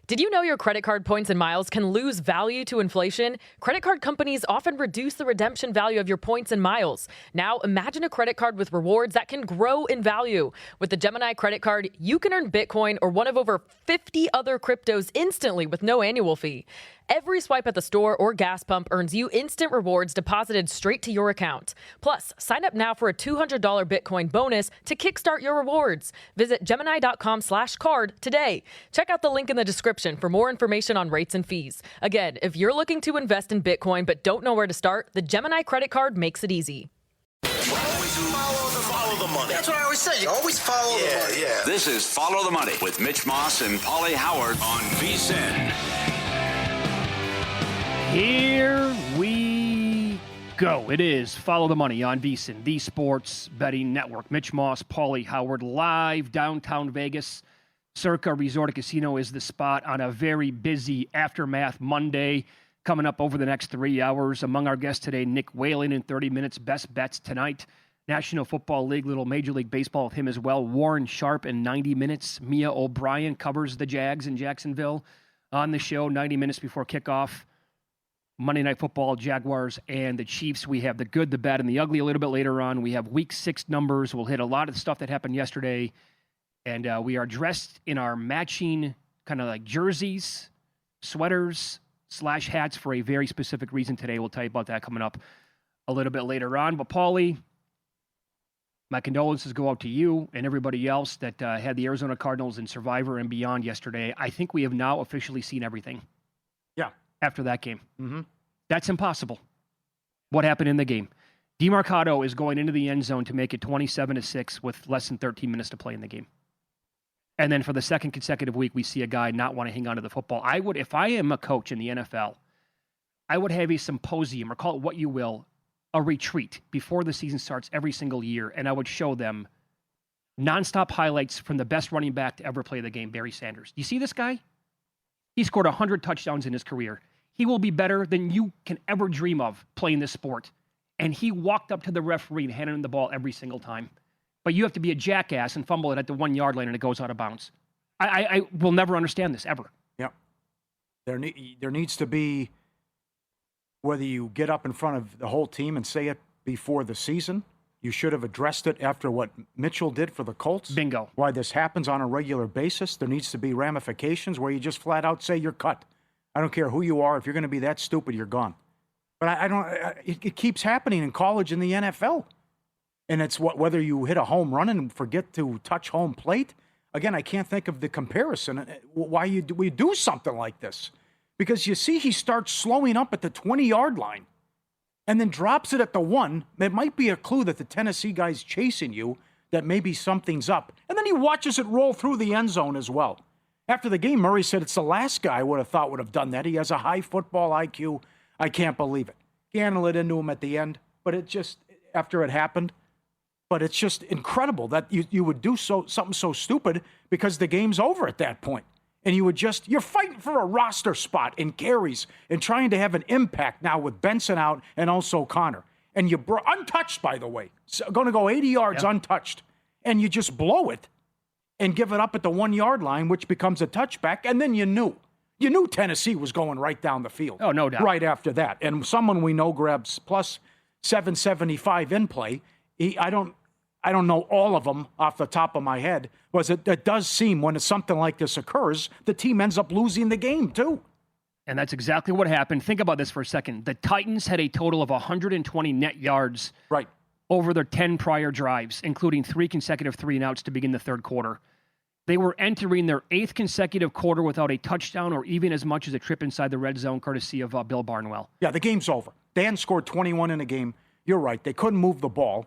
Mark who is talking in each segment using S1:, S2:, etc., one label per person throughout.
S1: Did you know your credit card points and miles can lose value to inflation? Credit card companies often reduce the redemption value of your points and miles. Now, imagine a credit card with rewards that can grow in value. With the Gemini credit card, you can earn Bitcoin or one of over 50 other cryptos instantly with no annual fee. Every swipe at the store or gas pump earns you instant rewards deposited straight to your account. Plus, sign up now for a $200 Bitcoin bonus to kickstart your rewards. Visit Gemini.com/card today. Check out the link in the description for more information on rates and fees. Again, if you're looking to invest in Bitcoin but don't know where to start, the Gemini credit card makes it easy.
S2: Follow the money.
S3: That's what I always say. You always follow the money.
S2: Yeah.
S4: This is Follow the Money with Mitch Moss and Paulie Howard on VSiN.
S5: Here we go. It is Follow the Money on VSiN, the Sports Betting Network. Mitch Moss, Paulie Howard, live downtown Vegas. Circa Resort and Casino is the spot on a very busy Aftermath Monday. Coming up over the next 3 hours. Among our guests today, Nick Whalen in 30 minutes. Best bets tonight. National Football League, little Major League Baseball with him as well. Warren Sharp in 90 minutes. Mia O'Brien covers the Jags in Jacksonville on the show 90 minutes before kickoff. Monday Night Football, Jaguars, and the Chiefs. We have the good, the bad, and the ugly a little bit later on. We have Week 6 numbers. We'll hit a lot of the stuff that happened yesterday. And we are dressed in our matching kind of like jerseys, sweaters, / hats for a very specific reason today. We'll tell you about that coming up a little bit later on. But, Paulie, my condolences go out to you and everybody else that had the Arizona Cardinals in Survivor and beyond yesterday. I think we have now officially seen everything.
S3: Yeah.
S5: After that game.
S3: Mm-hmm.
S5: That's impossible. What happened in the game? DeMarcado is going into the end zone to make it 27-6 with less than 13 minutes to play in the game. And then for the second consecutive week, we see a guy not want to hang on to the football. I would, if I am a coach in the NFL, I would have a symposium, or call it what you will, a retreat before the season starts every single year, and I would show them nonstop highlights from the best running back to ever play the game, Barry Sanders. You see this guy? He scored 100 touchdowns in his career. He will be better than you can ever dream of playing this sport. And he walked up to the referee and handed him the ball every single time. But you have to be a jackass and fumble it at the 1 yard line and it goes out of bounds. I will never understand this, ever.
S3: Yeah. There needs to be, whether you get up in front of the whole team and say it before the season, you should have addressed it after what Mitchell did for the Colts.
S5: Bingo.
S3: Why this happens on a regular basis. There needs to be ramifications where you just flat out say you're cut. I don't care who you are. If you're going to be that stupid, you're gone. But it keeps happening in college and the NFL. And it's whether you hit a home run and forget to touch home plate. Again, I can't think of the comparison. Why we do something like this. Because you see he starts slowing up at the 20-yard line and then drops it at the 1. It might be a clue that the Tennessee guy's chasing you, that maybe something's up. And then he watches it roll through the end zone as well. After the game, Murray said it's the last guy I would have thought would have done that. He has a high football IQ. I can't believe it. He handled it into him at the end, but it just, after it happened, but it's just incredible that you would do something so stupid because the game's over at that point. And you're fighting for a roster spot in carries and trying to have an impact now with Benson out and also Connor. And untouched, by the way, going to go 80 yards untouched. And you just blow it and give it up at the 1 yard line, which becomes a touchback. And then you knew Tennessee was going right down the field.
S5: Oh, no doubt.
S3: Right after that. And someone we know grabs plus 775 in play. I don't know all of them off the top of my head. It does seem when something like this occurs, the team ends up losing the game too.
S5: And that's exactly what happened. Think about this for a second. The Titans had a total of 120 net yards over their 10 prior drives, including 3 consecutive 3-and-outs to begin the third quarter. They were entering their 8th consecutive quarter without a touchdown or even as much as a trip inside the red zone, courtesy of Bill Barnwell.
S3: Yeah, the game's over. They hadn't scored 21 in a game. You're right. They couldn't move the ball.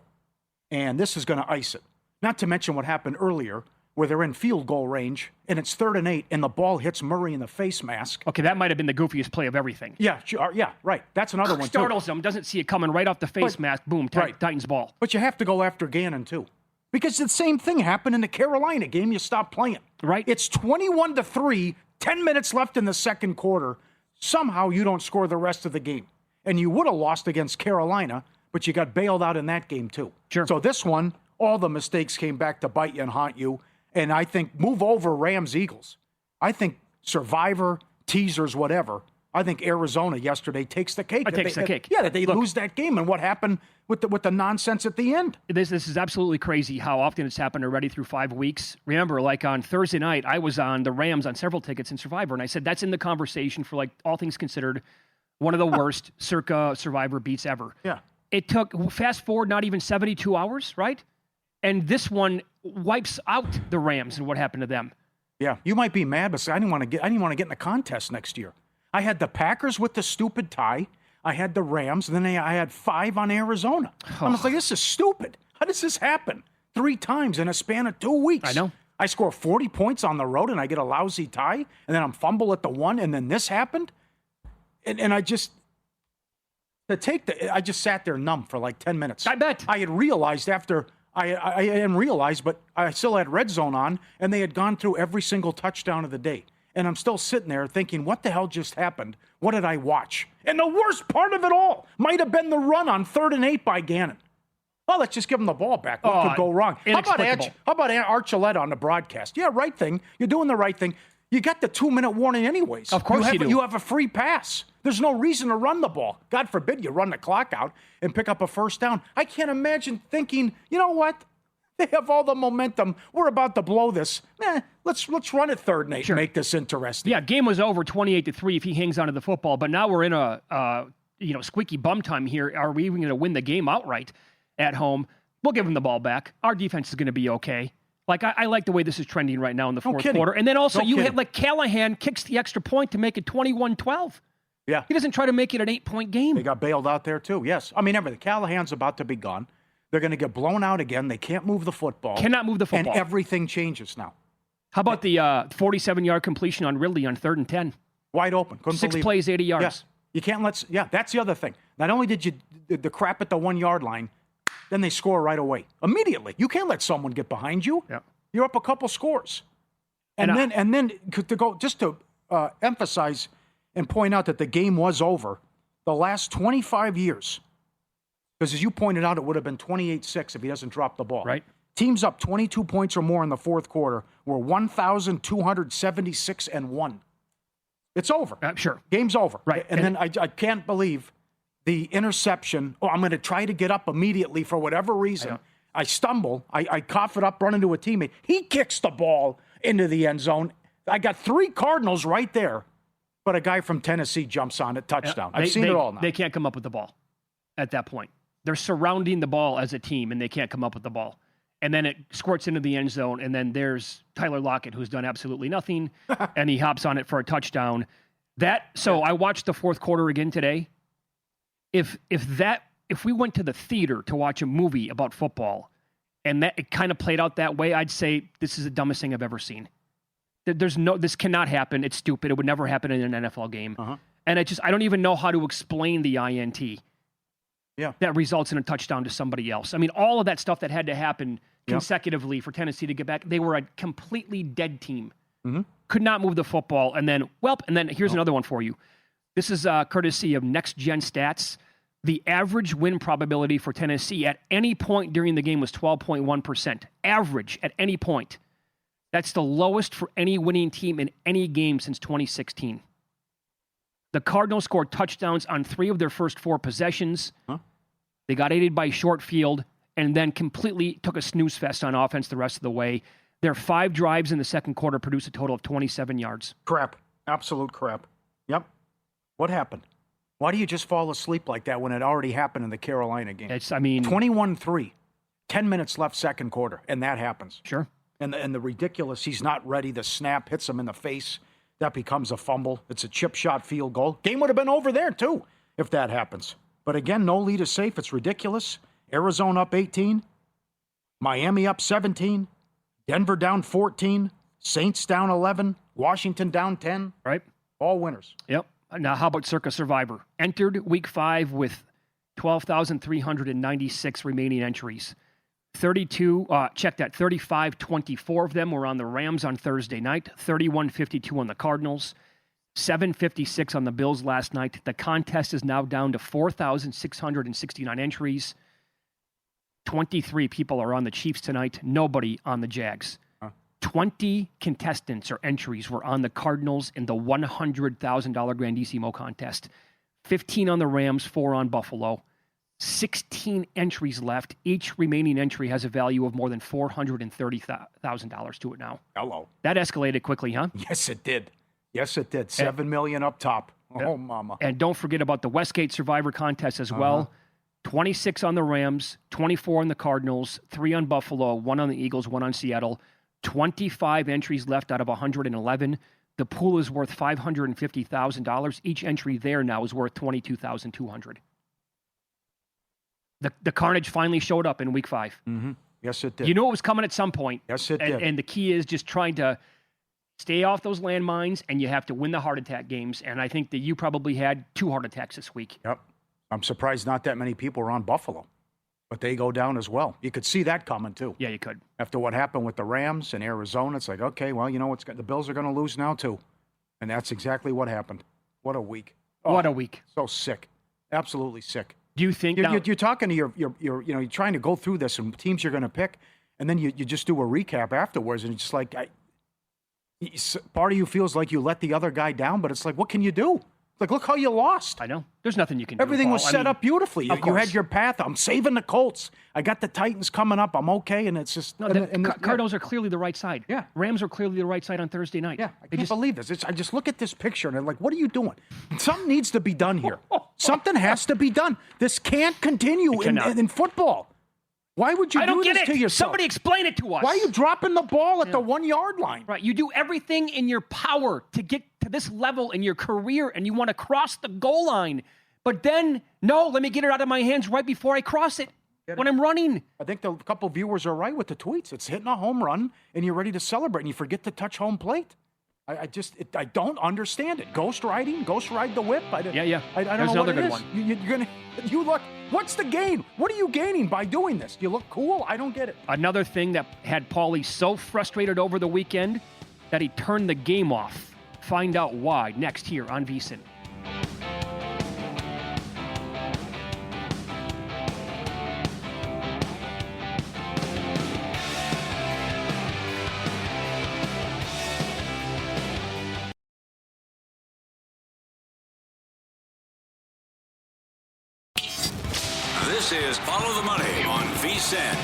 S3: And this is going to ice it. Not to mention what happened earlier, where they're in field goal range, and it's 3rd and 8, and the ball hits Murray in the face mask.
S5: Okay, that might have been the goofiest play of everything.
S3: Yeah, right. That's another one, too.
S5: Startles him, doesn't see it coming right off the face mask, boom, Titans ball.
S3: But you have to go after Gannon, too. Because the same thing happened in the Carolina game. You stopped playing.
S5: Right.
S3: It's 21-3, 10 minutes left in the second quarter. Somehow you don't score the rest of the game. And you would have lost against Carolina, but you got bailed out in that game, too.
S5: Sure.
S3: So this one, all the mistakes came back to bite you and haunt you. And I think move over Rams-Eagles. I think Survivor, teasers, whatever, I think Arizona yesterday takes the cake.
S5: Takes the cake.
S3: Yeah, that they lose that game, and what happened with the nonsense at the end.
S5: This is absolutely crazy how often it's happened already through 5 weeks. Remember, like on Thursday night, I was on the Rams on several tickets in Survivor, and I said that's in the conversation for, like, all things considered, one of the worst circa Survivor beats ever.
S3: Yeah.
S5: It took, fast forward, not even 72 hours, right? And this one wipes out the Rams and what happened to them.
S3: Yeah, you might be mad, but I didn't want to get in the contest next year. I had the Packers with the stupid tie. I had the Rams, and then I had 5 on Arizona. I'm just like, this is stupid. How does this happen 3 times in a span of 2 weeks?
S5: I know.
S3: I score 40 points on the road, and I get a lousy tie, and then I'm fumble at the 1, and then this happened. And I just sat there numb for like 10 minutes.
S5: I bet.
S3: I had realized after I didn't realize, but I still had Red Zone on, and they had gone through every single touchdown of the day. And I'm still sitting there thinking, what the hell just happened? What did I watch? And the worst part of it all might have been the run on 3rd and 8 by Gannon. Well, let's just give him the ball back. What could go wrong? How about Archuleta on the broadcast? Yeah, right thing. You're doing the right thing. You got the 2-minute warning anyways.
S5: Of course you do.
S3: You have a free pass. There's no reason to run the ball. God forbid you run the clock out and pick up a first down. I can't imagine thinking, you know what? They have all the momentum. We're about to blow this. Let's run it 3rd and 8 and make this interesting.
S5: Yeah, game was over 28-3 if he hangs onto the football. But now we're in a squeaky bum time here. Are we even going to win the game outright at home? We'll give him the ball back. Our defense is going to be okay. Like, I like the way this is trending right now in the fourth quarter. And then also hit, like, Callahan kicks the extra point to make it 21-12.
S3: Yeah.
S5: He doesn't try to make it an 8-point game.
S3: They got bailed out there, too. Yes. I mean, everything. Callahan's about to be gone. They're going to get blown out again. They can't move the football.
S5: Cannot move the football.
S3: And everything changes now.
S5: How about the 47-yard completion on Ridley on 3rd and 10?
S3: Wide open. Couldn't
S5: 6
S3: believe
S5: plays,
S3: it.
S5: 80 yards.
S3: Yeah. You can't that's the other thing. Not only did you the crap at the 1-yard line, then they score right away. Immediately. You can't let someone get behind you.
S5: Yeah.
S3: You're up a couple scores. And then to go just to emphasize and point out that the game was over, the last 25 years, because as you pointed out, it would have been 28-6 if he doesn't drop the ball.
S5: Right.
S3: Teams up 22 points or more in the fourth quarter were 1,276-1. It's over.
S5: Sure.
S3: Game's over.
S5: Right.
S3: And then I can't believe the interception. Oh, I'm going to try to get up immediately for whatever reason. I stumble. I cough it up, run into a teammate. He kicks the ball into the end zone. I got 3 Cardinals right there, but a guy from Tennessee jumps on it, touchdown. I've seen it all now.
S5: They can't come up with the ball at that point. They're surrounding the ball as a team, and they can't come up with the ball. And then it squirts into the end zone, and then there's Tyler Lockett, who's done absolutely nothing, and he hops on it for a touchdown. I watched the fourth quarter again today. If we went to the theater to watch a movie about football, and that it kind of played out that way, I'd say this is the dumbest thing I've ever seen. This cannot happen. It's stupid. It would never happen in an NFL game. And I don't even know how to explain the INT.
S3: Yeah.
S5: That results in a touchdown to somebody else. I mean, all of that stuff that had to happen consecutively for Tennessee to get back, they were a completely dead team. Could not move the football. And then here's another one for you. This is courtesy of Next Gen Stats. The average win probability for Tennessee at any point during the game was 12.1%. Average at any point. That's the lowest for any winning team in any game since 2016. The Cardinals scored touchdowns on 3 of their first 4 possessions. They got aided by short field and then completely took a snooze fest on offense the rest of the way. Their 5 drives in the second quarter produced a total of 27 yards.
S3: Crap. Absolute crap. Yep. What happened? Why do you just fall asleep like that when it already happened in the Carolina game? 21-3, 10 minutes left second quarter, and that happens.
S5: Sure.
S3: And the ridiculous, he's not ready. The snap hits him in the face. That becomes a fumble. It's a chip shot field goal. Game would have been over there, too, if that happens. But again, no lead is safe. It's ridiculous. Arizona up 18. Miami up 17. Denver down 14. Saints down 11. Washington down 10.
S5: Right.
S3: All winners.
S5: Yep. Now, how about Circa Survivor? Entered week 5 with 12,396 remaining entries. 35-24 of them were on the Rams on Thursday night, 31-52 on the Cardinals, 756 on the Bills last night. The contest is now down to 4,669 entries. 23 people are on the Chiefs tonight, nobody on the Jags. 20 contestants or entries were on the Cardinals in the $100,000 Grandissimo contest. 15 on the Rams, 4 on Buffalo. 16 entries left. Each remaining entry has a value of more than $430,000 to it now.
S3: Hello.
S5: That escalated quickly, huh?
S3: Yes, it did. Yes, it did. $7 million up top. Oh, mama.
S5: And don't forget about the Westgate Survivor contest as well. 26 on the Rams, 24 on the Cardinals, 3 on Buffalo, 1 on the Eagles, 1 on Seattle. 25 entries left out of 111. The pool is worth $550,000. Each entry there now is worth $22,200. The carnage finally showed up in week 5.
S3: Mm-hmm. Yes, it did.
S5: You knew it was coming at some point.
S3: Yes, it did.
S5: And the key is just trying to stay off those landmines, and you have to win the heart attack games. And I think that you probably had 2 heart attacks this week.
S3: Yep. I'm surprised not that many people are on Buffalo, but they go down as well. You could see that coming, too.
S5: Yeah, you could.
S3: After what happened with the Rams and Arizona, it's like, okay, well, you know what's the Bills are going to lose now, too. And that's exactly what happened. What a week. Oh,
S5: what a week.
S3: So sick. Absolutely sick.
S5: Do you think
S3: you're talking to your you're trying to go through this and teams you're going to pick, and then you just do a recap afterwards, and it's just like part of you feels like you let the other guy down, but it's like, what can you do? Like, look how you lost.
S5: I know. There's nothing you can do.
S3: Everything was set up beautifully. You had your path. I'm saving the Colts. I got the Titans coming up. I'm okay, and it's just
S5: Cardinals are clearly the right side.
S3: Yeah.
S5: Rams are clearly the right side on Thursday night.
S3: Yeah, I can't believe this. I just look at this picture, and I'm like, what are you doing? Something needs to be done here. Something has to be done. This can't continue in football. Why would you do this to yourself?
S5: Somebody explain it to us.
S3: Why are you dropping the ball at the 1 yard line?
S5: Right. You do everything in your power to get to this level in your career, and you want to cross the goal line. But then, no, let me get it out of my hands right before I cross it when I'm running.
S3: I think a couple viewers are right with the tweets. It's hitting a home run, and you're ready to celebrate, and you forget to touch home plate. I don't understand it. Ghost ride the whip. I don't
S5: There's
S3: know what
S5: another
S3: it
S5: good
S3: is.
S5: one.
S3: You look. What's the gain? What are you gaining by doing this? You look cool. I don't get it.
S5: Another thing that had Paulie so frustrated over the weekend that he turned the game off. Find out why next here on VSiN.
S4: This is Follow the Money on VSiN.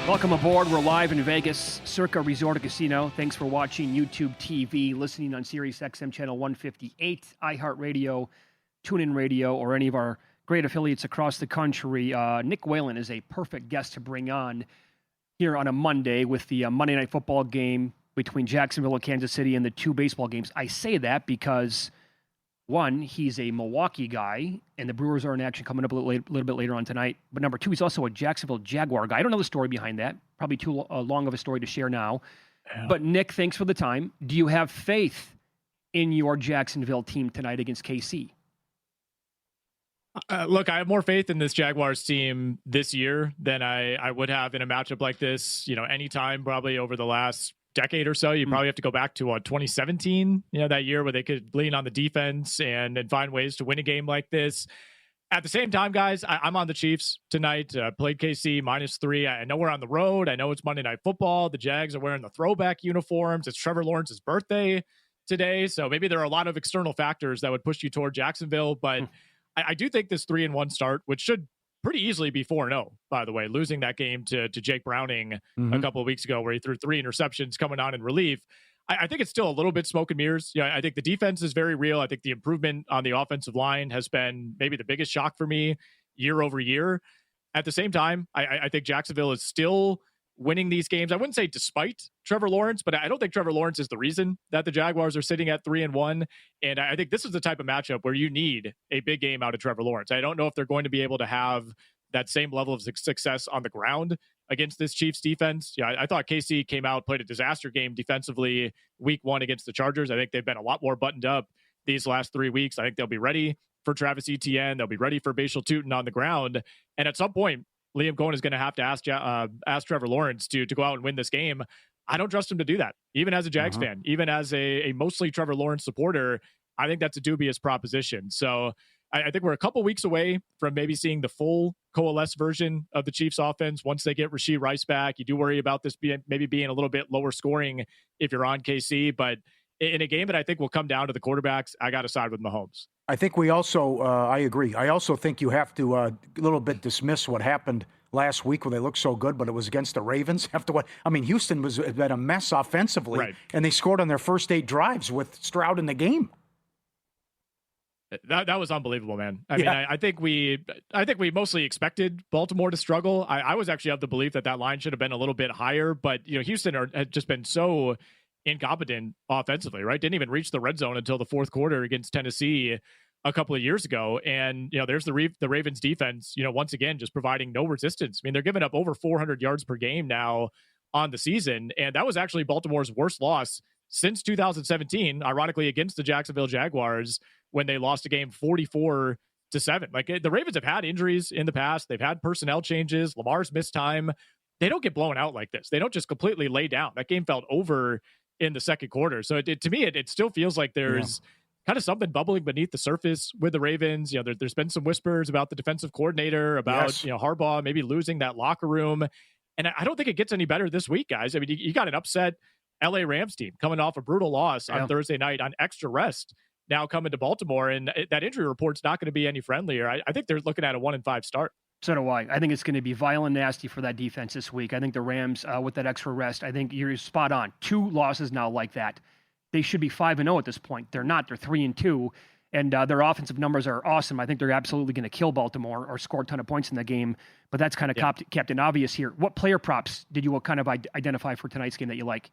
S5: Welcome aboard. We're live in Vegas, Circa Resort and Casino. Thanks for watching YouTube TV, listening on Sirius XM Channel 158, iHeartRadio, TuneIn Radio, or any of our great affiliates across the country. Nick Whalen is a perfect guest to bring on here on a Monday with the Monday Night Football game between Jacksonville and Kansas City and the 2 baseball games. I say that because, one, he's a Milwaukee guy, and the Brewers are in action coming up a little bit later on tonight. But number 2, he's also a Jacksonville Jaguar guy. I don't know the story behind that. Probably too long of a story to share now. Yeah. But Nick, thanks for the time. Do you have faith in your Jacksonville team tonight against KC?
S2: Look, I have more faith in this Jaguars team this year than I would have in a matchup like this. Anytime probably over the last decade or so. You probably have to go back to 2017, that year where they could lean on the defense and find ways to win a game like this. At the same time, guys, I'm on the Chiefs tonight. Played KC -3. I know we're on the road. I know it's Monday Night Football. The Jags are wearing the throwback uniforms. It's Trevor Lawrence's birthday today. So maybe there are a lot of external factors that would push you toward Jacksonville. But I do think this 3-1 start, which should pretty easily be 4-0, by the way, losing that game to Jake Browning a couple of weeks ago where he threw 3 interceptions coming on in relief. I think it's still a little bit smoke and mirrors. I think the defense is very real. I think the improvement on the offensive line has been maybe the biggest shock for me year over year. At the same time, I think Jacksonville is still winning these games. I wouldn't say despite Trevor Lawrence, but I don't think Trevor Lawrence is the reason that the Jaguars are sitting at 3-1. And I think this is the type of matchup where you need a big game out of Trevor Lawrence. I don't know if they're going to be able to have that same level of success on the ground against this Chiefs defense. I thought KC came out, played a disaster game defensively week 1 against the Chargers. I think they've been a lot more buttoned up these last 3 weeks. I think they'll be ready for Travis Etienne. They'll be ready for Bashal Tutin on the ground. And at some point, Liam Cohen is going to have to ask Trevor Lawrence to go out and win this game. I don't trust him to do that. Even as a Jags fan, even as a mostly Trevor Lawrence supporter, I think that's a dubious proposition. So I think we're a couple weeks away from maybe seeing the full coalesced version of the Chiefs offense. Once they get Rashee Rice back, you do worry about this maybe being a little bit lower scoring if you're on KC. But in a game that I think will come down to the quarterbacks, I got to side with Mahomes.
S3: I think we also, I agree. I also think you have to a little bit dismiss what happened last week where they looked so good, but it was against the Ravens. After what, I mean, Houston had been a mess offensively,
S2: right,
S3: and they scored on their first 8 drives with Stroud in the game.
S2: That was unbelievable, man. I mean, I think we mostly expected Baltimore to struggle. I was actually of the belief that line should have been a little bit higher, but Houston had just been so incompetent offensively, right? Didn't even reach the red zone until the fourth quarter against Tennessee a couple of years ago. And, there's the Ravens defense, once again, just providing no resistance. I mean, they're giving up over 400 yards per game now on the season. And that was actually Baltimore's worst loss since 2017, ironically, against the Jacksonville Jaguars, when they lost a game 44-7. Like, the Ravens have had injuries in the past. They've had personnel changes. Lamar's missed time. They don't get blown out like this. They don't just completely lay down. That game felt over in the second quarter. So to me, it still feels like there's kind of something bubbling beneath the surface with the Ravens. There's been some whispers about the defensive coordinator, about, Harbaugh maybe losing that locker room. And I don't think it gets any better this week, guys. I mean, you got an upset LA Rams team coming off a brutal loss on Thursday night on extra rest, now coming to Baltimore. And that injury report's not going to be any friendlier. I think they're looking at a 1-5 start.
S5: So do I. I think it's going to be violent, nasty for that defense this week. I think the Rams, with that extra rest, I think you're spot on. 2 losses now like that. They should be 5-0 at this point. They're not. They're 3-2, and their offensive numbers are awesome. I think they're absolutely going to kill Baltimore or score a ton of points in the game. But that's kind of Captain Obvious here. What player props did you kind of identify for tonight's game that you like?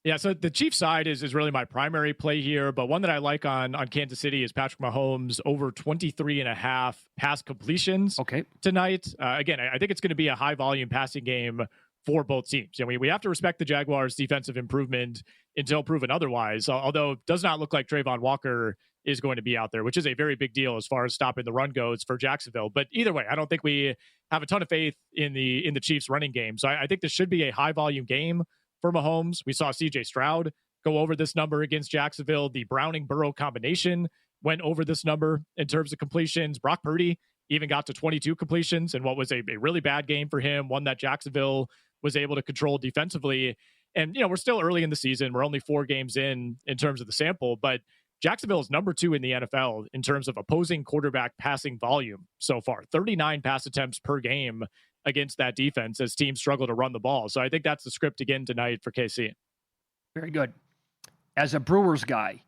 S2: Yeah, so the Chiefs side is really my primary play here, but one that I like on Kansas City is Patrick Mahomes over 23.5 pass completions tonight. Again, I think it's going to be a high volume passing game for both teams. And we have to respect the Jaguars' defensive improvement until proven otherwise, although it does not look like Trayvon Walker is going to be out there, which is a very big deal as far as stopping the run goes for Jacksonville. But either way, I don't think we have a ton of faith in the Chiefs running game. So I think this should be a high volume game for Mahomes. We saw CJ Stroud go over this number against Jacksonville. The Browning-Burrow combination went over this number in terms of completions. Brock Purdy even got to 22 completions in what was a really bad game for him, one that Jacksonville was able to control defensively. And, we're still early in the season. We're only 4 games in terms of the sample, but Jacksonville is number 2 in the NFL in terms of opposing quarterback passing volume so far. 39 pass attempts per game against that defense as teams struggle to run the ball. So I think that's the script again tonight for KC.
S5: Very good. As a Brewers guy,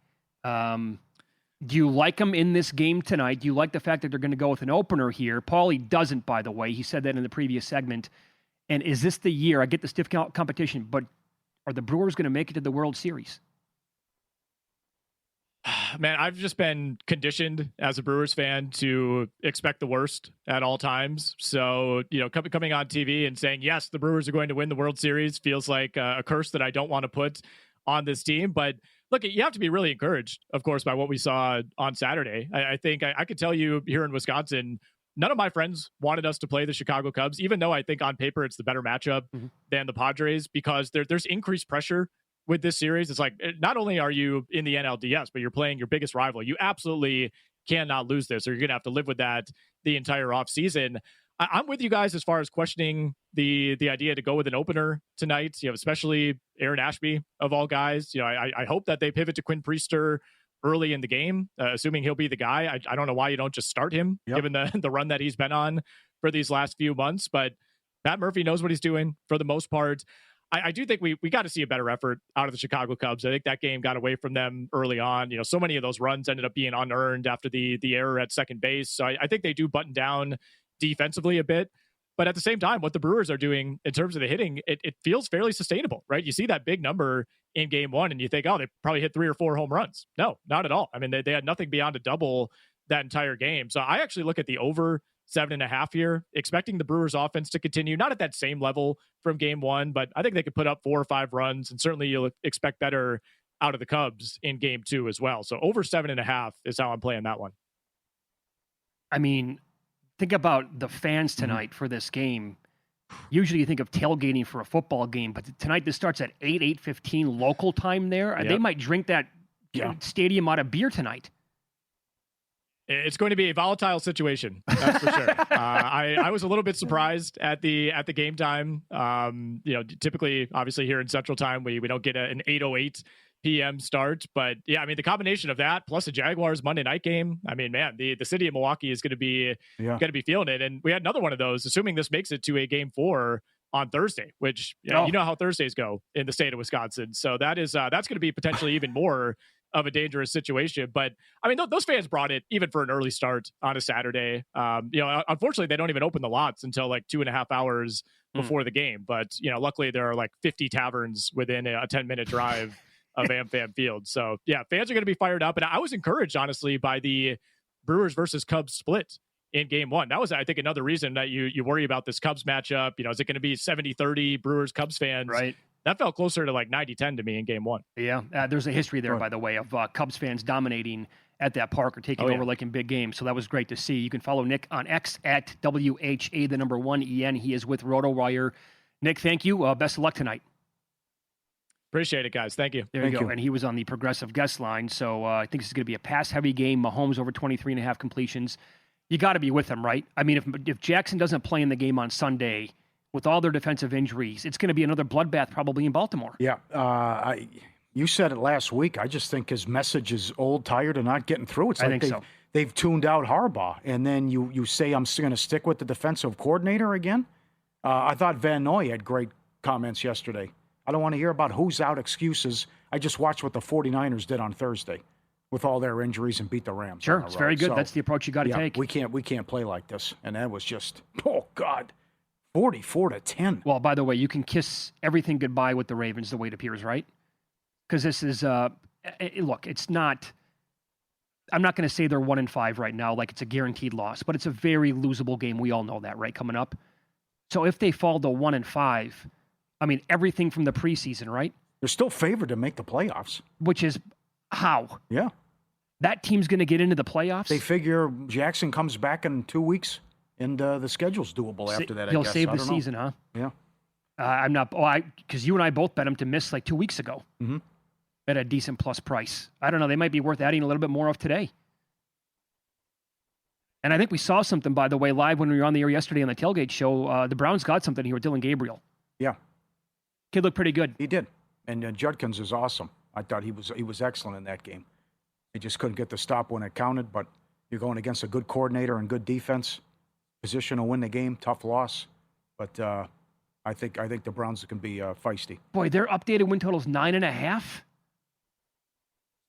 S5: do you like them in this game tonight? Do you like the fact that they're going to go with an opener here? Paulie doesn't, by the way. He said that in the previous segment. And is this the year? I get the stiff competition, but are the Brewers going to make it to the World Series?
S2: Man, I've just been conditioned as a Brewers fan to expect the worst at all times. So, coming on TV and saying, yes, the Brewers are going to win the World Series feels like a curse that I don't want to put on this team. But look, you have to be really encouraged, of course, by what we saw on Saturday. I think I could tell you here in Wisconsin, none of my friends wanted us to play the Chicago Cubs, even though I think on paper it's the better matchup than the Padres, because there's increased pressure with this series. It's like, not only are you in the NLDS, but you're playing your biggest rival. You absolutely cannot lose this, or you're going to have to live with that the entire offseason. I'm with you guys as far as questioning the idea to go with an opener tonight, especially Aaron Ashby of all guys. I hope that they pivot to Quinn Priester early in the game, assuming he'll be the guy. I don't know why you don't just start him, given the run that he's been on for these last few months. But Pat Murphy knows what he's doing for the most part. I do think we got to see a better effort out of the Chicago Cubs. I think that game got away from them early on. So many of those runs ended up being unearned after the error at second base. So I think they do button down defensively a bit. But at the same time, what the Brewers are doing in terms of the hitting, it feels fairly sustainable, right? You see that big number in game 1 and you think, oh, they probably hit 3 or 4 home runs. No, not at all. I mean, they had nothing beyond a double that entire game. So I actually look at the over 7.5 here, expecting the Brewers offense to continue, not at that same level from game 1, but I think they could put up 4 or 5 runs, and certainly you'll expect better out of the Cubs in game 2 as well. So over 7.5 is how I'm playing that one.
S5: I mean, think about the fans tonight for this game. Usually you think of tailgating for a football game, but tonight this starts at 8:15 local time there. Yep. They might drink that stadium out of beer tonight.
S2: It's going to be a volatile situation, that's for sure. I was a little bit surprised at the game time. Typically, obviously here in Central Time, we don't get an 8:08 p.m. start, but yeah, I mean the combination of that plus the Jaguars Monday night game. I mean, man, the city of Milwaukee is going to be feeling it, and we had another one of those. Assuming this makes it to a game 4 on Thursday, which you know how Thursdays go in the state of Wisconsin, so that's going to be potentially even more of a dangerous situation. But I mean, those fans brought it even for an early start on a Saturday. Unfortunately, they don't even open the lots until like 2.5 hours before the game. But, luckily there are like 50 taverns within a 10-minute drive of AmFam Field. So yeah, fans are going to be fired up. And I was encouraged, honestly, by the Brewers versus Cubs split in game 1. That was, I think, another reason that you worry about this Cubs matchup. Is it going to be 70-30 Brewers Cubs fans?
S5: Right.
S2: That felt closer to like 90-10 to me in game 1.
S5: Yeah, there's a history there, by the way, of Cubs fans dominating at that park or taking over like in big games. So that was great to see. You can follow Nick on X at WHA1EN. He is with RotoWire. Nick, thank you. Best of luck tonight.
S2: Appreciate it, guys. Thank you.
S5: There you go. And he was on the progressive guest line. So I think this is going to be a pass-heavy game. Mahomes over 23.5 completions. You got to be with him, right? I mean, if Jackson doesn't play in the game on Sunday, with all their defensive injuries, it's going to be another bloodbath probably in Baltimore.
S3: Yeah. You said it last week. I just think his message is old, tired, and not getting through. It's like they've tuned out Harbaugh. And then you say, I'm going to stick with the defensive coordinator again? I thought Van Noy had great comments yesterday. I don't want to hear about who's out excuses. I just watched what the 49ers did on Thursday with all their injuries and beat the Rams.
S5: Sure, it's very good. So, that's the approach you got to take.
S3: We can't play like this. And that was just, oh, God. 44-10.
S5: Well, by the way, you can kiss everything goodbye with the Ravens, the way it appears, right? Because this is, look, it's not, I'm not going to say they're 1-5 right now, like it's a guaranteed loss, but it's a very losable game. We all know that, right? Coming up. So if they fall to 1-5, I mean, everything from the preseason, right?
S3: They're still favored to make the playoffs.
S5: Which is how?
S3: Yeah.
S5: That team's going to get into the playoffs?
S3: They figure Jackson comes back in 2 weeks. And the schedule's doable after that, I guess.
S5: He'll save the season, huh?
S3: Yeah.
S5: I'm not, because you and I both bet him to miss like 2 weeks ago at a decent plus price. I don't know. They might be worth adding a little bit more of today. And I think we saw something, by the way, live when we were on the air yesterday on the tailgate show. The Browns got something here with Dylan Gabriel.
S3: Yeah.
S5: Kid looked pretty good.
S3: He did. And Judkins is awesome. I thought he was excellent in that game. He just couldn't get the stop when it counted, but you're going against a good coordinator and good defense. Position to win the game, tough loss, but I think the Browns can be feisty.
S5: Boy, their updated win total is 9.5.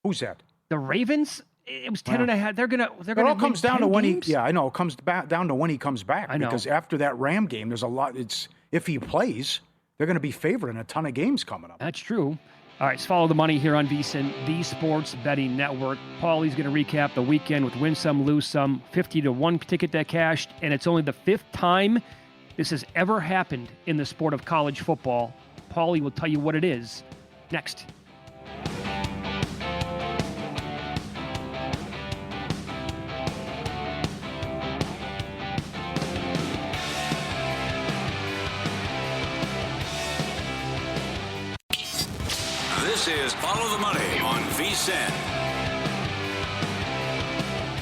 S3: Who's that?
S5: The Ravens. It was 10.5. They're gonna.
S3: It all comes down to when
S5: games?
S3: he. Yeah, I know. It comes down to when he comes back.
S5: I know.
S3: Because after that Ram game, there's a lot. It's if he plays, they're going to be favored in a ton of games coming up.
S5: That's true. All right, let's follow the money here on VSiN, the Sports Betting Network. Paulie's going to recap the weekend with win some, lose some, 50-1 ticket that cashed, and it's only the 5th time this has ever happened in the sport of college football. Paulie will tell you what it is next.
S4: This is Follow the Money on VSiN.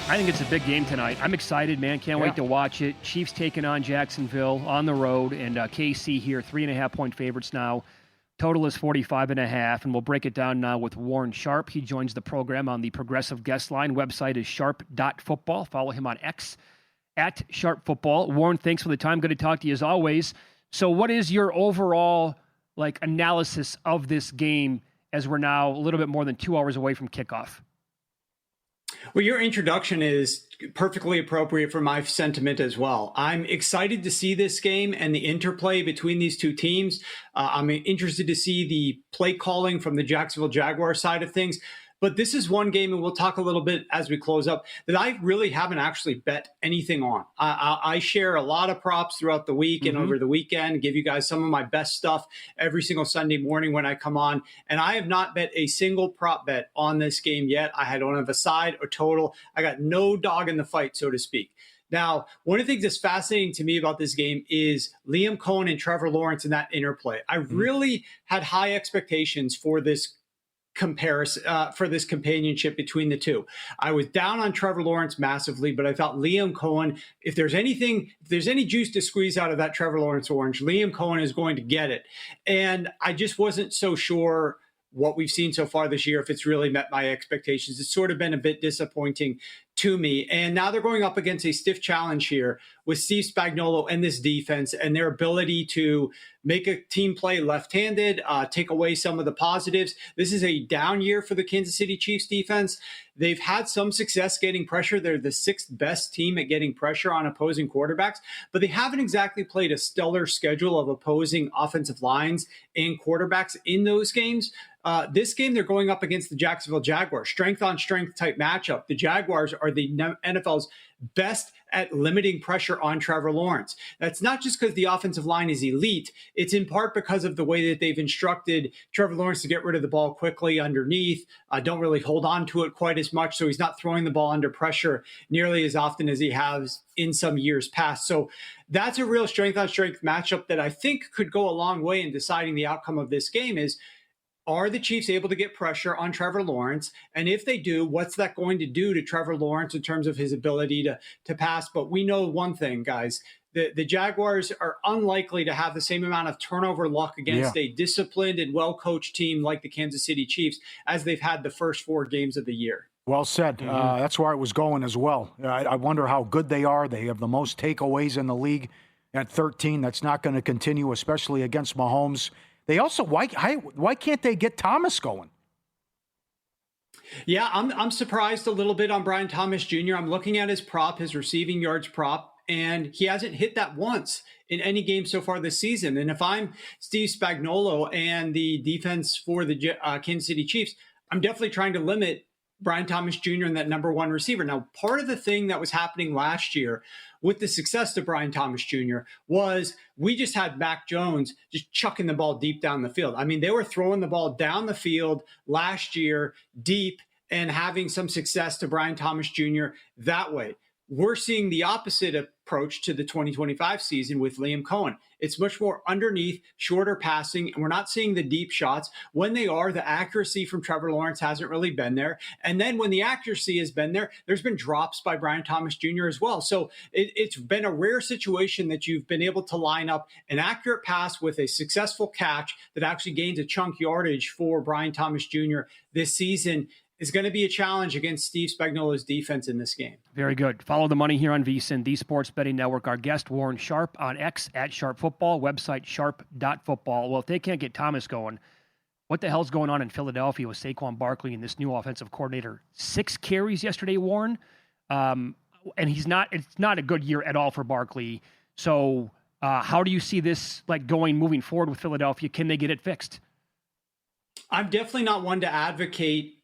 S5: I think it's a big game tonight. I'm excited, man. Can't wait to watch it. Chiefs taking on Jacksonville on the road, and KC here, 3.5-point favorites now. Total is 45.5, and we'll break it down now with Warren Sharp. He joins the program on the Progressive Guest Line. Website is sharp.football. Follow him on X at sharpfootball. Warren, thanks for the time. Good to talk to you as always. So what is your overall analysis of this game as we're now a little bit more than 2 hours away from kickoff?
S6: Well, your introduction is perfectly appropriate for my sentiment as well. I'm excited to see this game and the interplay between these two teams. I'm interested to see the play calling from the Jacksonville Jaguars side of things. But this is one game, and we'll talk a little bit as we close up, that I really haven't actually bet anything on. I share a lot of props throughout the week and over the weekend, give you guys some of my best stuff every single Sunday morning when I come on. And I have not bet a single prop bet on this game yet. I don't have a side or total. I got no dog in the fight, so to speak. Now, one of the things that's fascinating to me about this game is Liam Cohen and Trevor Lawrence and that interplay. I really had high expectations for this comparison for this companionship between the two. I was down on Trevor Lawrence massively, but I thought Liam Cohen, if there's any juice to squeeze out of that Trevor Lawrence orange, Liam Cohen is going to get it. And I just wasn't so sure what we've seen so far this year, if it's really met my expectations. It's sort of been a bit disappointing to me. And now they're going up against a stiff challenge here with Steve Spagnuolo and this defense and their ability to make a team play left-handed, take away some of the positives. This is a down year for the Kansas City Chiefs defense. They've had some success getting pressure. They're the 6th best team at getting pressure on opposing quarterbacks, but they haven't exactly played a stellar schedule of opposing offensive lines and quarterbacks in those games. This game, they're going up against the Jacksonville Jaguars, strength on strength type matchup. The Jaguars are the NFL's best at limiting pressure on Trevor Lawrence. That's not just because the offensive line is elite. It's in part because of the way that they've instructed Trevor Lawrence to get rid of the ball quickly underneath, don't really hold on to it quite as much. So he's not throwing the ball under pressure nearly as often as he has in some years past. So that's a real strength on strength matchup that I think could go a long way in deciding the outcome of this game. Is, are the Chiefs able to get pressure on Trevor Lawrence? And if they do, what's that going to do to Trevor Lawrence in terms of his ability to pass? But we know one thing, guys. The Jaguars are unlikely to have the same amount of turnover luck against a disciplined and well-coached team like the Kansas City Chiefs as they've had the first 4 games of the year.
S3: Well said. That's where I was going as well. I wonder how good they are. They have the most takeaways in the league at 13. That's not going to continue, especially against Mahomes. They also, why can't they get Thomas going?
S6: Yeah, I'm surprised a little bit on Brian Thomas Jr. I'm looking at his prop, his receiving yards prop, and he hasn't hit that once in any game so far this season. And if I'm Steve Spagnuolo and the defense for the Kansas City Chiefs, I'm definitely trying to limit Brian Thomas Jr. and that number 1 receiver. Now, part of the thing that was happening last year with the success of Brian Thomas Jr. was we just had Mac Jones just chucking the ball deep down the field. I mean, they were throwing the ball down the field last year deep and having some success to Brian Thomas Jr. that way. We're seeing the opposite approach to the 2025 season with Liam Cohen. It's much more underneath, shorter passing, and we're not seeing the deep shots. When they are, the accuracy from Trevor Lawrence hasn't really been there. And then when the accuracy has been there, there's been drops by Brian Thomas Jr. as well. So it's been a rare situation that you've been able to line up an accurate pass with a successful catch that actually gains a chunk yardage for Brian Thomas Jr. this season. Is going to be a challenge against Steve Spagnuolo's defense in this game.
S5: Very good. Follow the money here on VSiN, the Sports Betting Network. Our guest, Warren Sharp, on X at Sharp Football, website sharp.football. Well, if they can't get Thomas going, what the hell's going on in Philadelphia with Saquon Barkley and this new offensive coordinator? 6 carries yesterday, Warren. And it's not a good year at all for Barkley. So how do you see this moving forward with Philadelphia? Can they get it fixed?
S6: I'm definitely not one to advocate,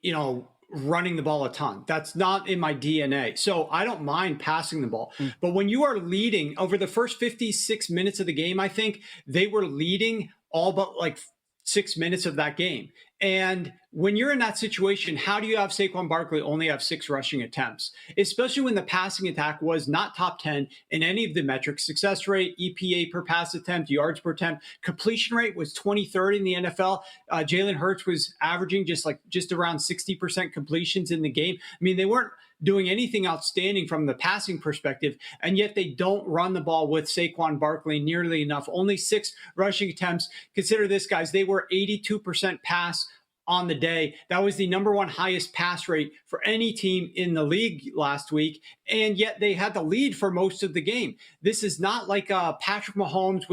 S6: running the ball a ton. That's not in my DNA. So I don't mind passing the ball. But when you are leading over the first 56 minutes of the game, I think they were leading all but 6 minutes of that game. And when you're in that situation, how do you have Saquon Barkley only have 6 rushing attempts? Especially when the passing attack was not top 10 in any of the metrics. Success rate, EPA per pass attempt, yards per attempt. Completion rate was 23rd in the NFL. Jalen Hurts was averaging just around 60% completions in the game. I mean, they weren't doing anything outstanding from the passing perspective, and yet they don't run the ball with Saquon Barkley nearly enough. Only 6 rushing attempts. Consider this, guys. They were 82% pass on the day. That was the number 1 highest pass rate for any team in the league last week, and yet they had the lead for most of the game. This is not like Patrick Mahomes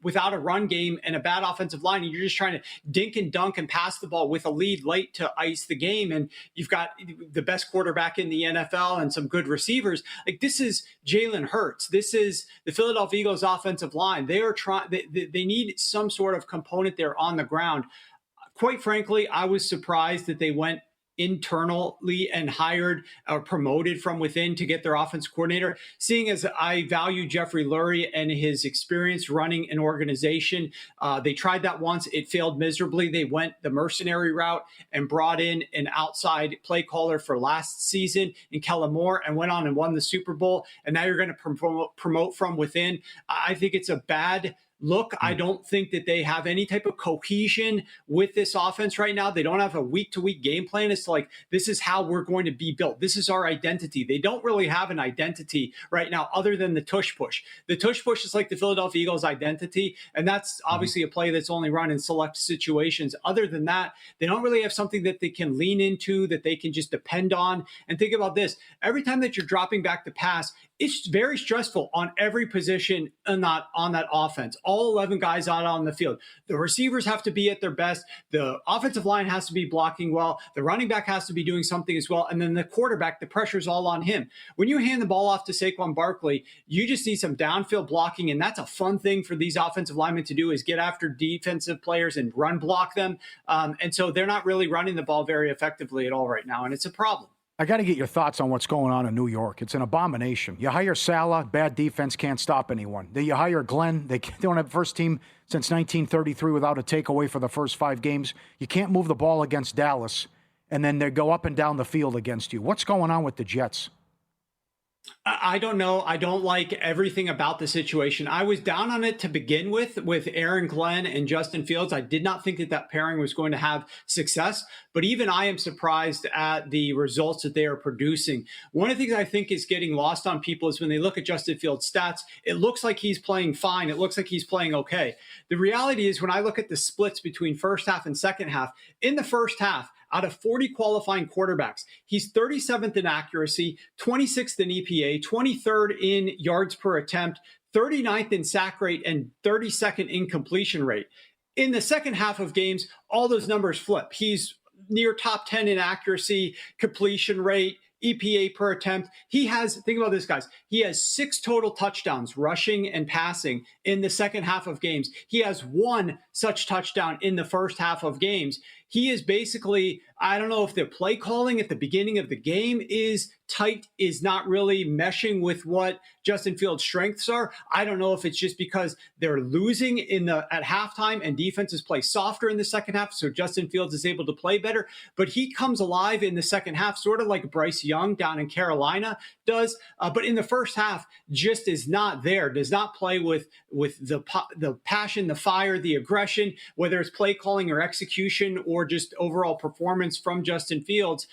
S6: without a run game and a bad offensive line, and you're just trying to dink and dunk and pass the ball with a lead late to ice the game, and you've got the best quarterback in the NFL and some good receivers. This is Jalen Hurts. This is the Philadelphia Eagles offensive line. They are trying. They need some sort of component there on the ground. Quite frankly, I was surprised that they went internally and hired or promoted from within to get their offense coordinator, seeing as I value Jeffrey Lurie and his experience running an organization. They tried that once. It failed miserably. They went the mercenary route and brought in an outside play caller for last season in Kellen Moore and went on and won the Super Bowl. And now you're going to promote from within. I think it's a bad look. I don't think that they have any type of cohesion with this offense right now. They don't have a week-to-week game plan. It's like, this is how we're going to be built. This is our identity. They don't really have an identity right now other than the tush push. The tush push is like the Philadelphia Eagles identity, and that's obviously a play that's only run in select situations. Other than that, they don't really have something that they can lean into, that they can just depend on. And think about this. Every time that you're dropping back to pass, it's very stressful on every position on that offense. All 11 guys out on the field. The receivers have to be at their best. The offensive line has to be blocking well. The running back has to be doing something as well. And then the quarterback, the pressure's all on him. When you hand the ball off to Saquon Barkley, you just need some downfield blocking. And that's a fun thing for these offensive linemen to do, is get after defensive players and run block them. And so they're not really running the ball very effectively at all right now. And it's a problem.
S3: I got to get your thoughts on what's going on in New York. It's an abomination. You hire Salah, bad defense, can't stop anyone. Then you hire Glenn. They don't have first team since 1933 without a takeaway for the first 5 games. You can't move the ball against Dallas, and then they go up and down the field against you. What's going on with the Jets?
S6: I don't know. I don't like everything about the situation. I was down on it to begin with Aaron Glenn and Justin Fields. I did not think that pairing was going to have success, but even I am surprised at the results that they are producing. One of the things I think is getting lost on people is when they look at Justin Fields' stats, it looks like he's playing fine. It looks like he's playing okay. The reality is, when I look at the splits between first half and second half, in the first half, out of 40 qualifying quarterbacks, he's 37th in accuracy, 26th in EPA, 23rd in yards per attempt, 39th in sack rate, and 32nd in completion rate. In the second half of games, all those numbers flip. He's near top 10 in accuracy, completion rate, EPA per attempt. He has, think about this, guys, he has 6 total touchdowns, rushing and passing, in the second half of games. He has 1 such touchdown in the first half of games. He is basically, I don't know if the play calling at the beginning of the game is tight, is not really meshing with what Justin Fields' strengths are. I don't know if it's just because they're losing at halftime and defenses play softer in the second half, so Justin Fields is able to play better. But he comes alive in the second half, sort of like Bryce Young down in Carolina does. But in the first half, just is not there. Does not play with the passion, the fire, the aggression, whether it's play calling or execution or just overall performance from Justin Fields.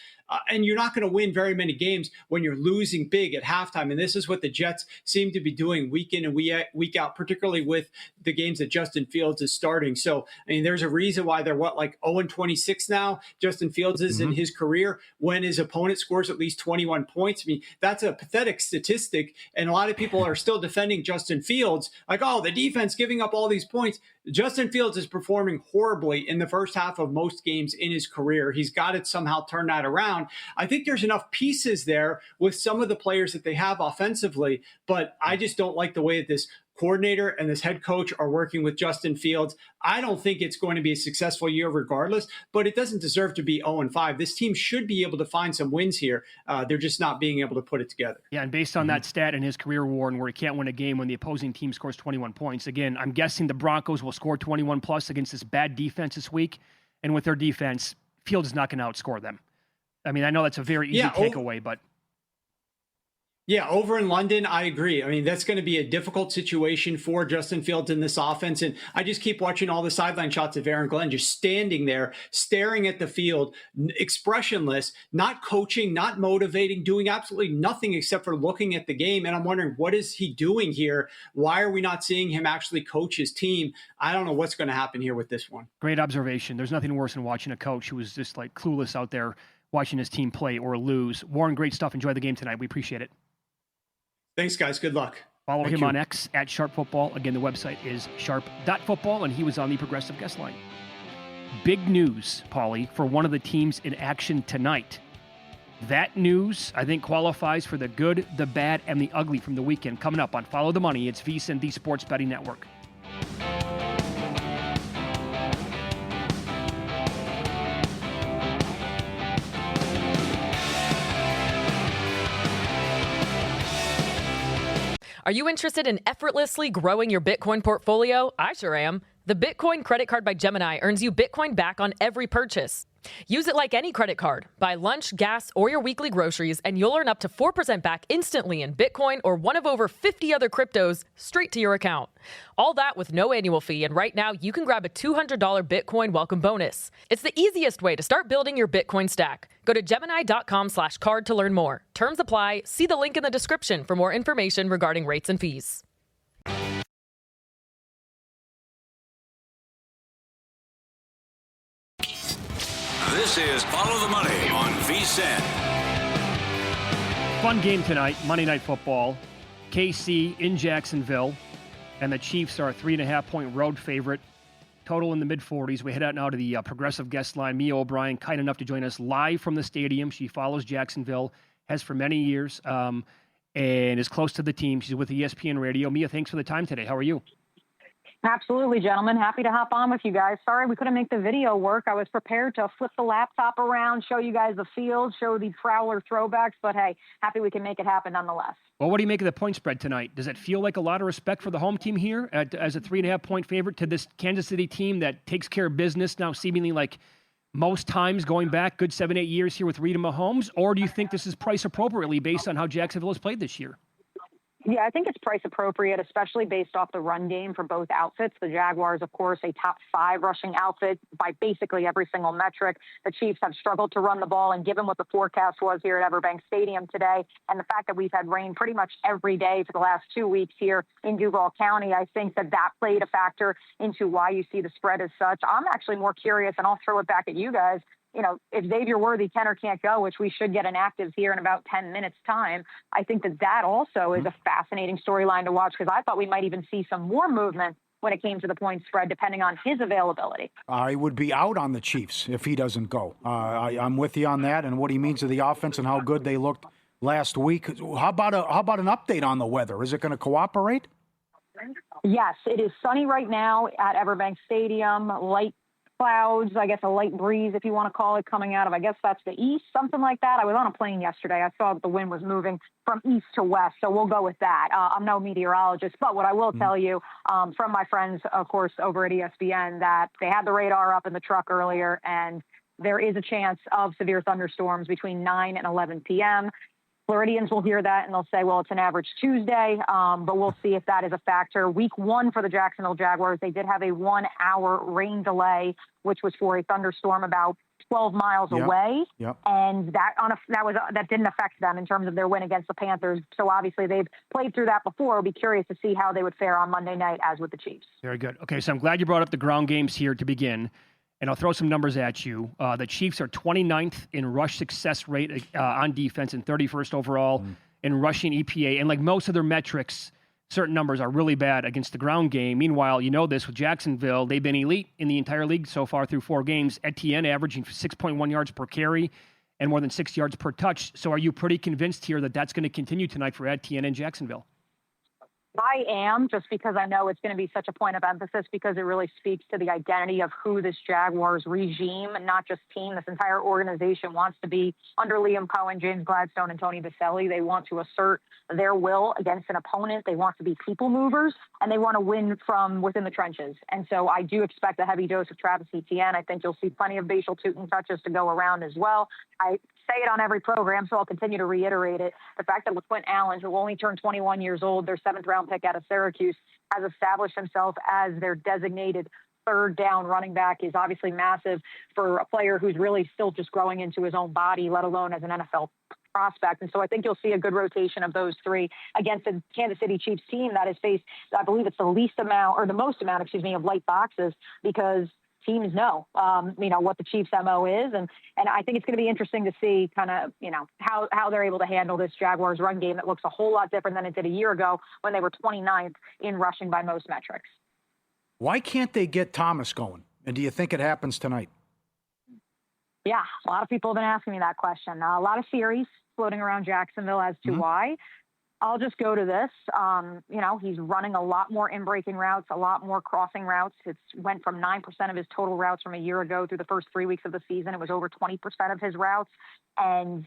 S6: And you're not going to win very many games when you're losing big at halftime. And this is what the Jets seem to be doing week in and week out, particularly with the games that Justin Fields is starting. So, I mean, there's a reason why they're 0-26 now. Justin Fields is in his career when his opponent scores at least 21 points. I mean, that's a pathetic statistic. And a lot of people are still defending Justin Fields like, oh, the defense giving up all these points. Justin Fields is performing horribly in the first half of most games in his career. He's got to somehow turn that around. I think there's enough pieces there with some of the players that they have offensively, but I just don't like the way that this coordinator and this head coach are working with Justin Fields. I don't think it's going to be a successful year regardless, but it doesn't deserve to be 0-5. This team should be able to find some wins here. They're just not being able to put it together.
S5: Yeah, and based on that stat in his career, Warren, where he can't win a game when the opposing team scores 21 points, again, I'm guessing the Broncos will score 21 plus against this bad defense this week. And with their defense, Fields is not going to outscore them. I mean, I know that's a very easy takeaway, but...
S6: Yeah, over in London, I agree. I mean, that's going to be a difficult situation for Justin Fields in this offense. And I just keep watching all the sideline shots of Aaron Glenn just standing there, staring at the field, expressionless, not coaching, not motivating, doing absolutely nothing except for looking at the game. And I'm wondering, what is he doing here? Why are we not seeing him actually coach his team? I don't know what's going to happen here with this one.
S5: Great observation. There's nothing worse than watching a coach who is just like clueless out there watching his team play or lose. Warren, great stuff. Enjoy the game tonight. We appreciate it.
S6: Thanks, guys. Good luck.
S5: Follow him on X at Sharp Football. Again, the website is sharp.football, and he was on the Progressive Guest Line. Big news, Paulie, for one of the teams in action tonight. That news, I think, qualifies for the good, the bad, and the ugly from the weekend. Coming up on Follow the Money, it's VSiN, the Sports Betting Network.
S1: Are you interested in effortlessly growing your Bitcoin portfolio? I sure am. The Bitcoin credit card by Gemini earns you Bitcoin back on every purchase. Use it like any credit card. Buy lunch, gas, or your weekly groceries, and you'll earn up to 4% back instantly in Bitcoin or one of over 50 other cryptos straight to your account. All that with no annual fee, and right now you can grab a $200 Bitcoin welcome bonus. It's the easiest way to start building your Bitcoin stack. Go to Gemini.com/card to learn more. Terms apply. See the link in the description for more information regarding rates and fees.
S4: This is Follow the Money on VSiN.
S5: Fun game tonight, Monday Night Football. KC in Jacksonville, and the Chiefs are a 3.5-point road favorite. Total in the mid-40s. We head out now to the progressive guest line. Mia O'Brien, kind enough to join us live from the stadium. She follows Jacksonville, has for many years, and is close to the team. She's with ESPN Radio. Mia, thanks for the time today. How are you?
S7: Absolutely, gentlemen. Happy to hop on with you guys. Sorry we couldn't make the video work. I was prepared to flip the laptop around, show you guys the field, show the Prowler throwbacks, but hey, happy we can make it happen nonetheless.
S5: Well, what do you make of the point spread tonight? Does it feel like a lot of respect for the home team here as a 3.5-point favorite to this Kansas City team that takes care of business now seemingly like most times going back good 7-8 years here with Reid and Mahomes? Or do you think this is priced appropriately based on how Jacksonville has played this year?
S7: Yeah, I think it's price appropriate, especially based off the run game for both outfits. The Jaguars, of course, a top 5 rushing outfit by basically every single metric. The Chiefs have struggled to run the ball, and given what the forecast was here at Everbank Stadium today, and the fact that we've had rain pretty much every day for the last 2 weeks here in Duval County, I think that played a factor into why you see the spread as such. I'm actually more curious, and I'll throw it back at you guys. You know, if Xavier Worthy can or can't go, which we should get an active here in about 10 minutes time, I think that also is a fascinating storyline to watch, because I thought we might even see some more movement when it came to the point spread, depending on his availability.
S3: I would be out on the Chiefs if he doesn't go. I'm with you on that, and what he means to the offense and how good they looked last week. How about an update on the weather? Is it going to cooperate?
S7: Yes, it is sunny right now at Everbank Stadium. Light clouds, I guess a light breeze, if you want to call it, coming out of, I guess that's the east, something like that. I was on a plane yesterday. I saw that the wind was moving from east to west, so we'll go with that. I'm no meteorologist, but what I will tell you from my friends, of course, over at ESPN, that they had the radar up in the truck earlier, and there is a chance of severe thunderstorms between 9 and 11 p.m. Floridians will hear that and they'll say, well, it's an average Tuesday, but we'll see if that is a factor. Week 1 for the Jacksonville Jaguars, they did have a 1-hour rain delay, which was for a thunderstorm about 12 miles away.
S3: Yep.
S7: And that didn't affect them in terms of their win against the Panthers. So obviously they've played through that before. We'll be curious to see how they would fare on Monday night as with the Chiefs.
S5: Very good. Okay, so I'm glad you brought up the ground games here to begin. And I'll throw some numbers at you. The Chiefs are 29th in rush success rate on defense and 31st overall in rushing EPA. And like most of their metrics, certain numbers are really bad against the ground game. Meanwhile, you know this with Jacksonville, they've been elite in the entire league so far through 4 games. Etienne averaging 6.1 yards per carry and more than 6 yards per touch. So are you pretty convinced here that that's going to continue tonight for Etienne in Jacksonville?
S7: I am, just because I know it's going to be such a point of emphasis, because it really speaks to the identity of who this Jaguars regime, not just team, this entire organization wants to be under Liam Cohen, James Gladstone, and Tony Boselli. They want to assert their will against an opponent. They want to be people movers, and they want to win from within the trenches. And so I do expect a heavy dose of Travis Etienne. I think you'll see plenty of Bashal Tutin touches to go around as well. I say it on every program, so I'll continue to reiterate it. The fact that LaQuint Allen, who only turned 21 years old, their 7th-round pick out of Syracuse, has established himself as their designated third down running back is obviously massive for a player who's really still just growing into his own body, let alone as an NFL prospect. And so I think you'll see a good rotation of those 3 against the Kansas City Chiefs team that has faced, I believe it's the most amount, of light boxes, because teams know, what the Chiefs' MO is. And I think it's going to be interesting to see kind of, how they're able to handle this Jaguars run game that looks a whole lot different than it did a year ago when they were 29th in rushing by most metrics.
S3: Why can't they get Thomas going? And do you think it happens tonight?
S7: Yeah, a lot of people have been asking me that question. A lot of theories floating around Jacksonville as to why. I'll just go to this. He's running a lot more in-breaking routes, a lot more crossing routes. It's went from 9% of his total routes from a year ago through the first 3 weeks of the season. It was over 20% of his routes. And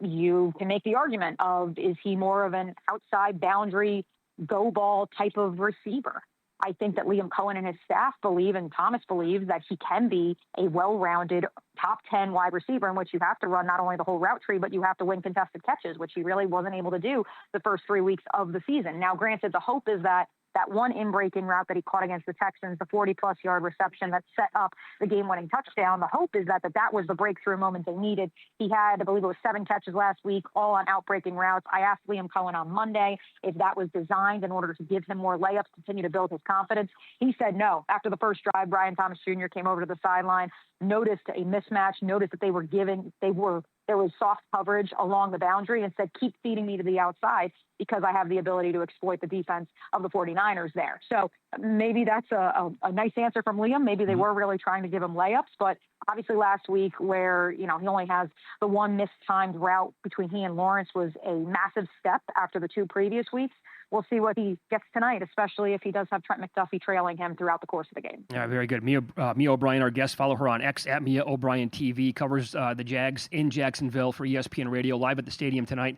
S7: you can make the argument of, is he more of an outside boundary go ball type of receiver? I think that Liam Cohen and his staff believe, and Thomas believes, that he can be a well-rounded top 10 wide receiver in which you have to run not only the whole route tree, but you have to win contested catches, which he really wasn't able to do the first 3 weeks of the season. Now, granted, the hope is that one in-breaking route that he caught against the Texans, the 40-plus yard reception that set up the game-winning touchdown, the hope is that was the breakthrough moment they needed. He had, I believe it was 7 catches last week, all on out-breaking routes. I asked Liam Cohen on Monday if that was designed in order to give him more layups, continue to build his confidence. He said no. After the first drive, Brian Thomas Jr. came over to the sideline, noticed a mismatch, noticed that there was soft coverage along the boundary, and said, keep feeding me to the outside because I have the ability to exploit the defense of the 49ers there. So maybe that's a nice answer from Liam. Maybe they were really trying to give him layups, but obviously last week where, he only has the one mistimed route between he and Lawrence was a massive step after the 2 previous weeks. We'll see what he gets tonight, especially if he does have Trent McDuffie trailing him throughout the course of the game.
S5: Yeah, very good. Mia O'Brien, our guest, follow her on X at Mia O'Brien TV, covers the Jags in Jacksonville for ESPN Radio, live at the stadium tonight,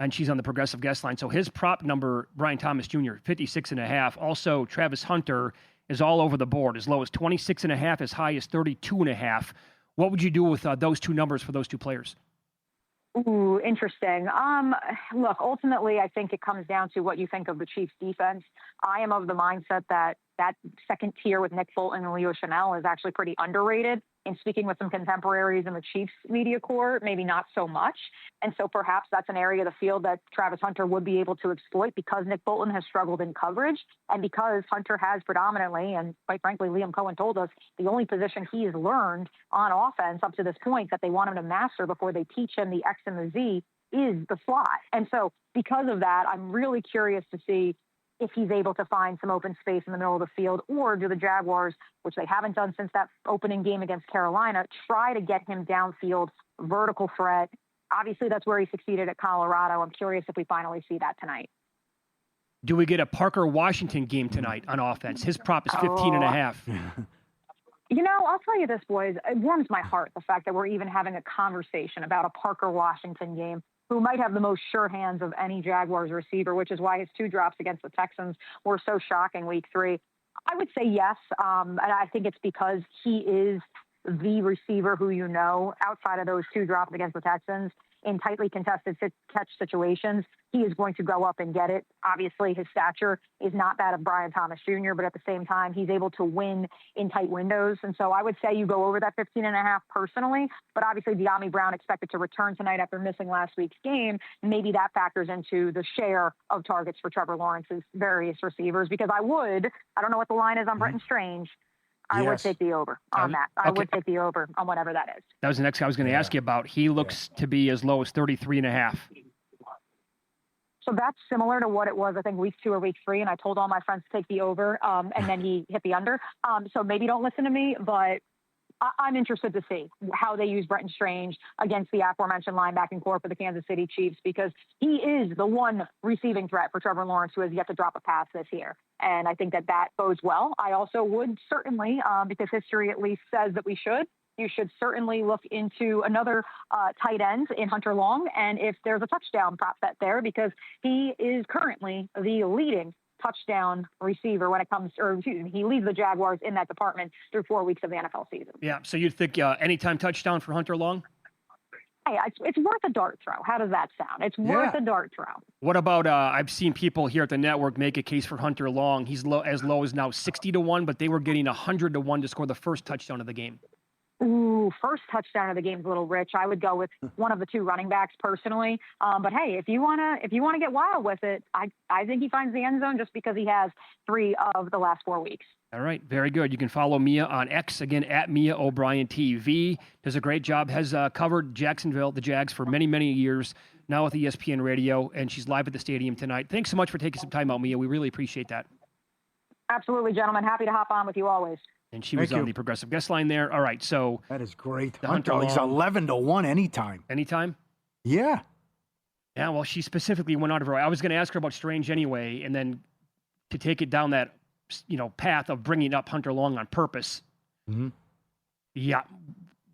S5: and she's on the Progressive Guest Line. So his prop number, Brian Thomas Jr., 56.5. Also, Travis Hunter is all over the board, as low as 26.5, as high as 32.5. What would you do with those two numbers for those two players?
S7: Ooh, interesting. Look, ultimately, I think it comes down to what you think of the Chiefs defense. I am of the mindset that second tier with Nick Bolton and Leo Chanel is actually pretty underrated. In speaking with some contemporaries in the Chiefs media corps, maybe not so much. And so perhaps that's an area of the field that Travis Hunter would be able to exploit because Nick Bolton has struggled in coverage and because Hunter has predominantly, and quite frankly, Liam Cohen told us, the only position he has learned on offense up to this point that they want him to master before they teach him the X and the Z is the slot. And so because of that, I'm really curious to see if he's able to find some open space in the middle of the field, or do the Jaguars, which they haven't done since that opening game against Carolina, try to get him downfield, vertical threat. Obviously, that's where he succeeded at Colorado. I'm curious if we finally see that tonight.
S5: Do we get a Parker Washington game tonight on offense? His prop is 15.5.
S7: I'll tell you this, boys. It warms my heart, the fact that we're even having a conversation about a Parker Washington game, who might have the most sure hands of any Jaguars receiver, which is why his 2 drops against the Texans were so shocking week 3. I would say yes, and I think it's because he is the receiver who outside of those 2 drops against the Texans, in tightly contested catch situations, he is going to go up and get it. Obviously, his stature is not that of Brian Thomas Jr., but at the same time, he's able to win in tight windows. And so I would say you go over that 15.5 personally, but obviously De'Ami Brown expected to return tonight after missing last week's game. Maybe that factors into the share of targets for Trevor Lawrence's various receivers, because I don't know what the line is on Bretton Strange. I would take the over on that. I would take the over on whatever that is.
S5: That was the next guy I was going to ask you about. He looks to be as low as 33.5.
S7: So that's similar to what it was, I think, week 2 or week 3. And I told all my friends to take the over, and then he hit the under. So maybe don't listen to me, but I'm interested to see how they use Bretton Strange against the aforementioned linebacking core for the Kansas City Chiefs, because he is the one receiving threat for Trevor Lawrence who has yet to drop a pass this year. And I think that bodes well. I also would certainly, because history at least says that you should certainly look into another tight end in Hunter Long. And if there's a touchdown prop bet there, because he is currently the leading touchdown receiver when it comes, he leads the Jaguars in that department through 4 weeks of the NFL season.
S5: Yeah, so you'd think anytime touchdown for Hunter Long?
S7: Hey, it's worth a dart throw. How does that sound? It's worth a dart throw.
S5: What about, I've seen people here at the network make a case for Hunter Long. He's as low as now 60-1, but they were getting 100-1 to score the first touchdown of the game.
S7: Ooh, first touchdown of the game is a little rich. I would go with one of the 2 running backs personally. But hey, if you wanna get wild with it, I think he finds the end zone just because he has 3 of the last 4 weeks.
S5: All right, very good. You can follow Mia on X, again, at Mia O'Brien TV. Does a great job, has covered Jacksonville, the Jags, for many, many years, now with ESPN Radio, and she's live at the stadium tonight. Thanks so much for taking some time out, Mia. We really appreciate that.
S7: Absolutely, gentlemen. Happy to hop on with you always.
S5: And she was on the Progressive Guest Line there. All right, so
S3: that is great.
S5: Hunter
S3: he's 11-1 anytime.
S5: Anytime?
S3: Yeah.
S5: Yeah, well, she specifically went out of her way. I was going to ask her about Strange anyway, and then to take it down that path of bringing up Hunter Long on purpose. Mm-hmm. Yeah,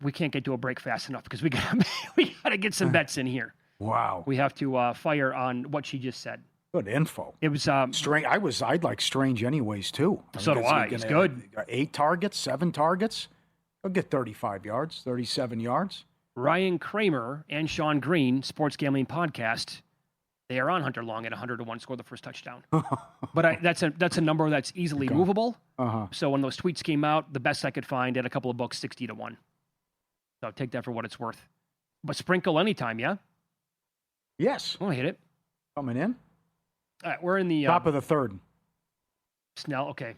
S5: we can't get to a break fast enough because we got to get some bets in here.
S3: Wow.
S5: We have to fire on what she just said.
S3: Good info.
S5: It was
S3: Strange. I'd like Strange anyways too.
S5: So do I. He's good.
S3: 8 targets, 7 targets. He'll get 35 yards, 37 yards.
S5: Ryan Kramer and Sean Green, Sports Gambling Podcast. They are on Hunter Long at 100-1 score the first touchdown. But that's a number that's easily movable. So when those tweets came out, the best I could find at a couple of books, 60-1. So take that for what it's worth. But sprinkle anytime, yeah?
S3: Yes.
S5: I'll hit it.
S3: Coming in.
S5: All right, we're in the
S3: Top of the third.
S5: Snell. Okay,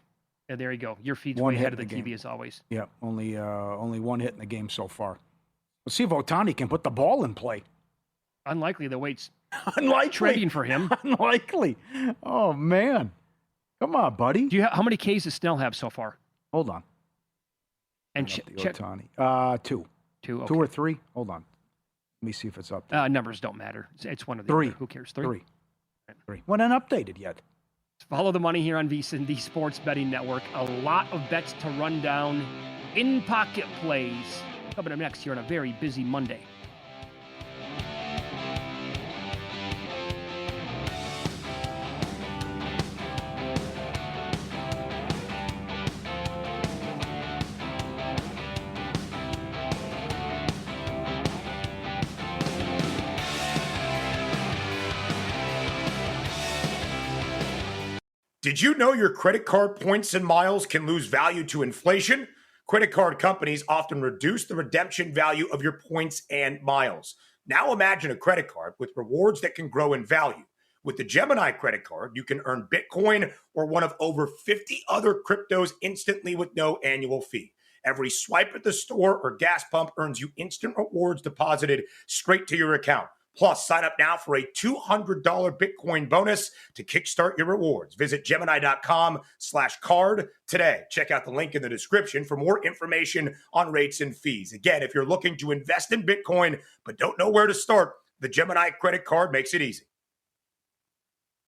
S5: yeah, there you go. Your feed's
S3: One
S5: way
S3: hit
S5: ahead of the
S3: in the
S5: TV as always.
S3: Yeah, only 1 hit in the game so far. We'll see if Otani can put the ball in play.
S5: Unlikely the wait's
S3: Unlikely.
S5: trading for him.
S3: Unlikely. Oh, man. Come on, buddy.
S5: How many Ks does Snell have so far?
S3: Hold on.
S5: And
S3: Bring up the
S5: check
S3: Otani. 2.
S5: 2. Okay.
S3: 2 or 3? Hold on. Let me see if it's up there.
S5: Numbers don't matter. It's one of the
S3: 3.
S5: other. Who cares? 3.
S3: 3. When unupdated yet.
S5: Follow the money here on VSiN, the Sports Betting Network. A lot of bets to run down. In-pocket plays coming up next here on a very busy Monday.
S8: Did you know your credit card points and miles can lose value to inflation? Credit card companies often reduce the redemption value of your points and miles. Now imagine a credit card with rewards that can grow in value. With the Gemini credit card, you can earn Bitcoin or one of over 50 other cryptos instantly with no annual fee. Every swipe at the store or gas pump earns you instant rewards deposited straight to your account. Plus, sign up now for a $200 Bitcoin bonus to kickstart your rewards. Visit Gemini.com/card today. Check out the link in the description for more information on rates and fees. Again, if you're looking to invest in Bitcoin but don't know where to start, the Gemini credit card makes it easy.